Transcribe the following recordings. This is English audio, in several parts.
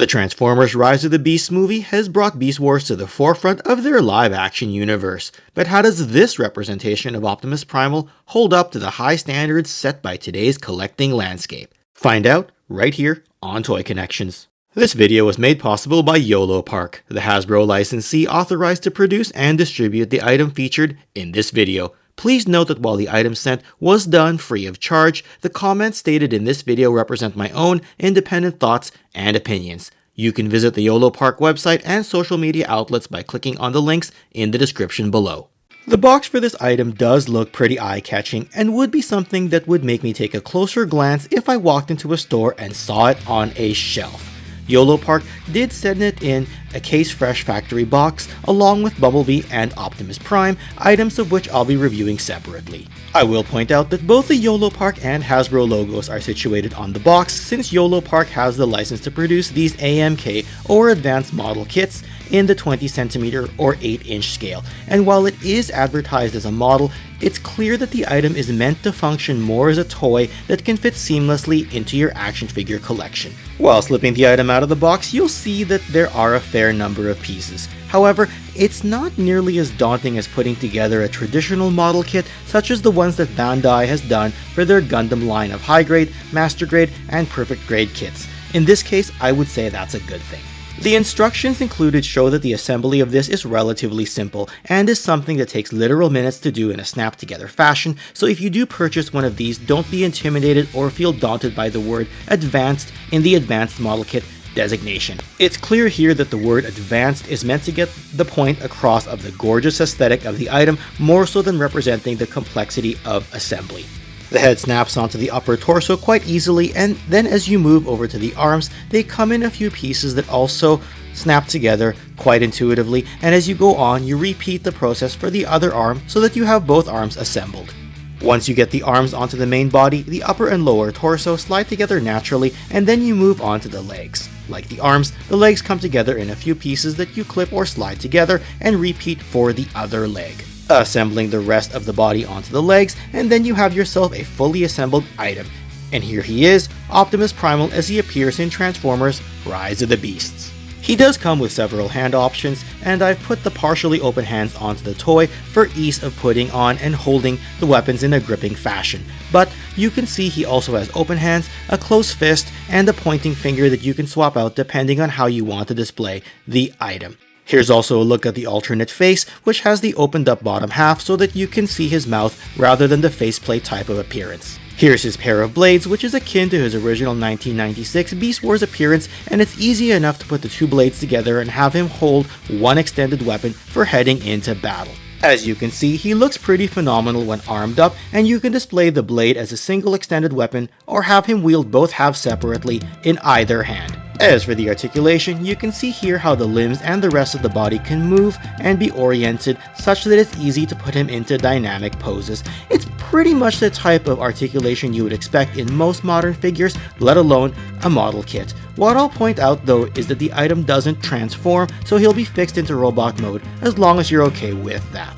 The Transformers Rise of the Beasts movie has brought Beast Wars to the forefront of their live-action universe, but how does this representation of Optimus Primal hold up to the high standards set by today's collecting landscape? Find out right here on Toy Connections. This video was made possible by Yolopark, the Hasbro licensee authorized to produce and distribute the item featured in this video. Please note that while the item sent was done free of charge, the comments stated in this video represent my own independent thoughts and opinions. You can visit the Yolopark website and social media outlets by clicking on the links in the description below. The box for this item does look pretty eye-catching and would be something that would make me take a closer glance if I walked into a store and saw it on a shelf. Yolopark did send it in a Case Fresh factory box along with Bumblebee and Optimus Prime, items of which I'll be reviewing separately. I will point out that both the Yolopark and Hasbro logos are situated on the box since Yolopark has the license to produce these AMK or advanced model kits in the 20cm or 8-inch scale, and while it is advertised as a model, it's clear that the item is meant to function more as a toy that can fit seamlessly into your action figure collection. While slipping the item out of the box, you'll see that there are a fair number of pieces. However, it's not nearly as daunting as putting together a traditional model kit such as the ones that Bandai has done for their Gundam line of high grade, master grade, and perfect grade kits. In this case, I would say that's a good thing. The instructions included show that the assembly of this is relatively simple and is something that takes literal minutes to do in a snap-together fashion, so if you do purchase one of these, don't be intimidated or feel daunted by the word advanced in the advanced model kit designation. It's clear here that the word advanced is meant to get the point across of the gorgeous aesthetic of the item more so than representing the complexity of assembly. The head snaps onto the upper torso quite easily, and then as you move over to the arms, they come in a few pieces that also snap together quite intuitively, and as you go on, you repeat the process for the other arm so that you have both arms assembled. Once you get the arms onto the main body, the upper and lower torso slide together naturally, and then you move on to the legs. Like the arms, the legs come together in a few pieces that you clip or slide together, and repeat for the other leg, assembling the rest of the body onto the legs, and then you have yourself a fully assembled item. And here he is, Optimus Primal, as he appears in Transformers Rise of the Beasts. He does come with several hand options, and I've put the partially open hands onto the toy for ease of putting on and holding the weapons in a gripping fashion. But you can see he also has open hands, a closed fist, and a pointing finger that you can swap out depending on how you want to display the item. Here's also a look at the alternate face, which has the opened up bottom half so that you can see his mouth rather than the faceplate type of appearance. Here's his pair of blades, which is akin to his original 1996 Beast Wars appearance, and it's easy enough to put the two blades together and have him hold one extended weapon for heading into battle. As you can see, he looks pretty phenomenal when armed up, and you can display the blade as a single extended weapon or have him wield both halves separately in either hand. As for the articulation, you can see here how the limbs and the rest of the body can move and be oriented such that it's easy to put him into dynamic poses. It's pretty much the type of articulation you would expect in most modern figures, let alone a model kit. What I'll point out though is that the item doesn't transform, so he'll be fixed into robot mode as long as you're okay with that.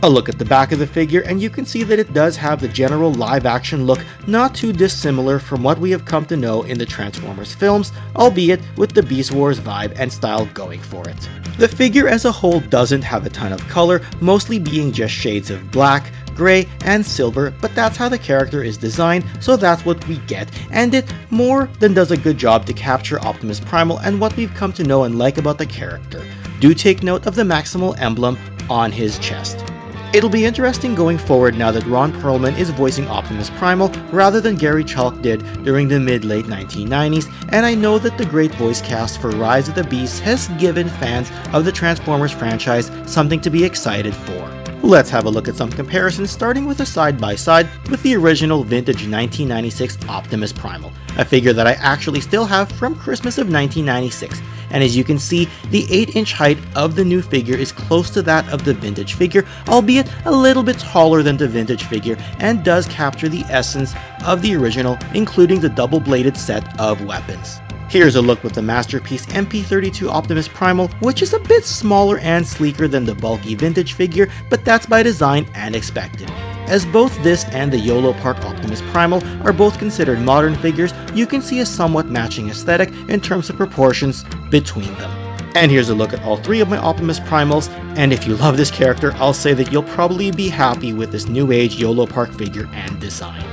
A look at the back of the figure, and you can see that it does have the general live-action look not too dissimilar from what we have come to know in the Transformers films, albeit with the Beast Wars vibe and style going for it. The figure as a whole doesn't have a ton of color, mostly being just shades of black, gray, and silver, but that's how the character is designed, so that's what we get, and it more than does a good job to capture Optimus Primal and what we've come to know and like about the character. Do take note of the Maximal emblem on his chest. It'll be interesting going forward now that Ron Perlman is voicing Optimus Primal rather than Gary Chalk did during the mid-late 1990s, and I know that the great voice cast for Rise of the Beasts has given fans of the Transformers franchise something to be excited for. Let's have a look at some comparisons, starting with a side-by-side with the original vintage 1996 Optimus Primal, a figure that I actually still have from Christmas of 1996. And as you can see, the 8-inch height of the new figure is close to that of the vintage figure, albeit a little bit taller than the vintage figure, and does capture the essence of the original, including the double-bladed set of weapons. Here's a look with the masterpiece MP32 Optimus Primal, which is a bit smaller and sleeker than the bulky vintage figure, but that's by design and expected. As both this and the Yolopark Optimus Primal are both considered modern figures, you can see a somewhat matching aesthetic in terms of proportions between them. And here's a look at all three of my Optimus Primals, and if you love this character, I'll say that you'll probably be happy with this new age Yolopark figure and design.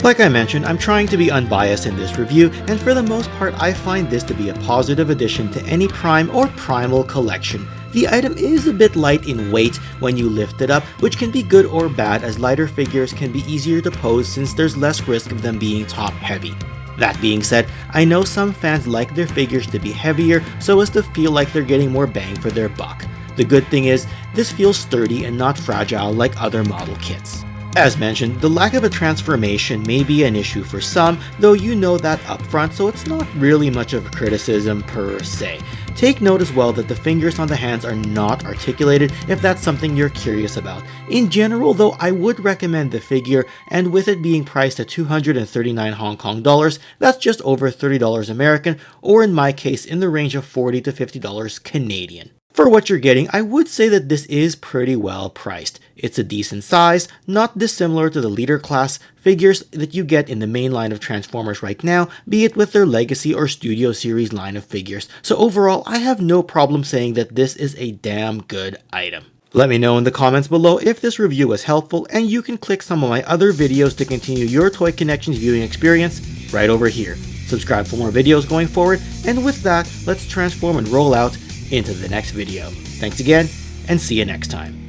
Like I mentioned, I'm trying to be unbiased in this review, and for the most part I find this to be a positive addition to any Prime or Primal collection. The item is a bit light in weight when you lift it up, which can be good or bad as lighter figures can be easier to pose since there's less risk of them being top heavy. That being said, I know some fans like their figures to be heavier so as to feel like they're getting more bang for their buck. The good thing is, this feels sturdy and not fragile like other model kits. As mentioned, the lack of a transformation may be an issue for some, though you know that upfront, so it's not really much of a criticism per se. Take note as well that the fingers on the hands are not articulated if that's something you're curious about. In general though, I would recommend the figure, and with it being priced at 239 Hong Kong dollars, that's just over $30 American, or in my case in the range of $40 to $50 Canadian. For what you're getting, I would say that this is pretty well priced. It's a decent size, not dissimilar to the leader class figures that you get in the main line of Transformers right now, be it with their Legacy or Studio Series line of figures. So overall, I have no problem saying that this is a damn good item. Let me know in the comments below if this review was helpful, and you can click some of my other videos to continue your Toy Connections viewing experience right over here. Subscribe for more videos going forward, and with that, let's transform and roll out into the next video. Thanks again, and see you next time.